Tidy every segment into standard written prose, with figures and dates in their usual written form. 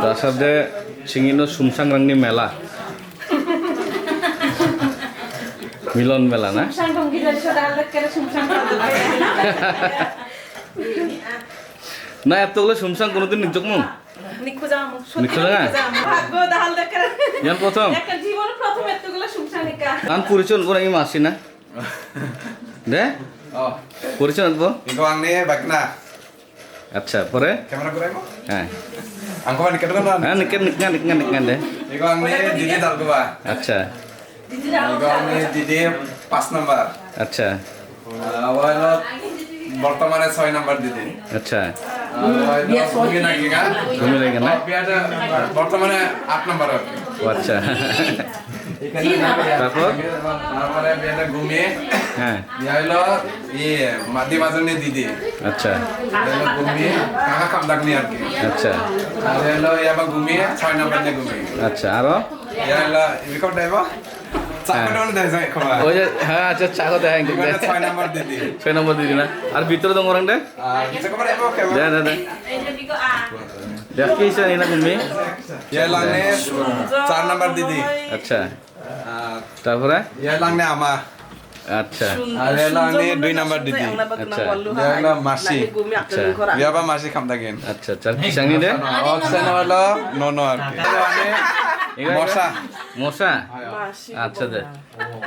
Rasade singino sumsangrangni mela. Milon mela na? Sumsang kita sudah ada kira sumsang না এতগুলো শুনছাং কোনোদিন নিযোগ মু নিখোঁজ আমু নিখোঁজ না ভাগ্য দাহাল দেখার ইয়ান প্রথম একটা জীবন প্রথম এতগুলো শুনছাং নিকা আন পরিচয় করে আমি মাসি না দে পরিচয় আনবো Ikaw ang niya, bak na. আচ্ছা পরে Kamera ko rin mo? হ্যাঁ Ang kuman, ikaw naman. হ্যাঁ নিকান দে Ikaw ang niya, Didi Dalgo ba? আচ্ছা Ikaw ang niya, Didi, 5 number. আচ্ছা Wala, বর্তমানে 6 নাম্বার দিদি আচ্ছা ঘুমিয়ে নাকি গা ঘুমিয়ে লাগে না বিয়াটা বর্তমানে 8 নাম্বার আর কি ও আচ্ছা তারপর তারপরে বিয়াটা ঘুমিয়ে হ্যাঁ বিয়া হলো মাদি মাজনে দিদি আচ্ছা ঘুমিয়ে কাকা কাম ডাকনি আর কি আচ্ছা আর হলো ইয়াবা ঘুমিয়ে 6 নাম্বার নিয়ে ঘুমিয়ে আচ্ছা আরো ইয়া হলো রেকর্ড দেব চাকরিও দেয় যায় খোলা ওই যে হ্যাঁ আচ্ছা চাকো দেখাই কিন্তু 6 নাম্বার দিদি 6 নম্বর দিদি না আর ভিতরে দং orang deh আর কিছু খবর এব কেমন দে দেখ কি হইছে না তুমি ইয়া লাংনে 4 নাম্বার দিদি আচ্ছা তারপরে ইয়া লাংনে আমা আচ্ছা আর লাংনে 2 নাম্বার দিদি আচ্ছা ইয়া হলো মাসি আচ্ছা ইয়া বা মাসি খাম থাকেন আচ্ছা চার কিসাংনি দে অপশন হলো ননো আর কি মশা মশা আচ্ছা দে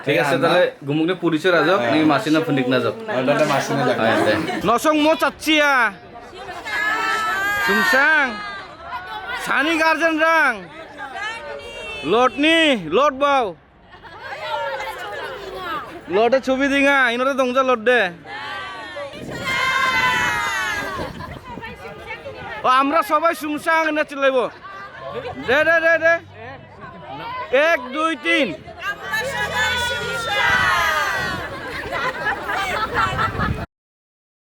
ঠিক আছে তাহলে গুমুকনে পরিচয় রাজক নি মাসিনা ফন্ডিক না যাক ওটাতে মাসি না লাগে হয় দে নসং মো চাচ্চিয়া সুমসাং সানি গার্জেন রাং লোটনি লোট বাও লোটে ছবি দিঙা ইনরে দংজা লোট দে ও আমরা সবাই সুমসাং না চলাইবো দে দে দে দে 1 2 3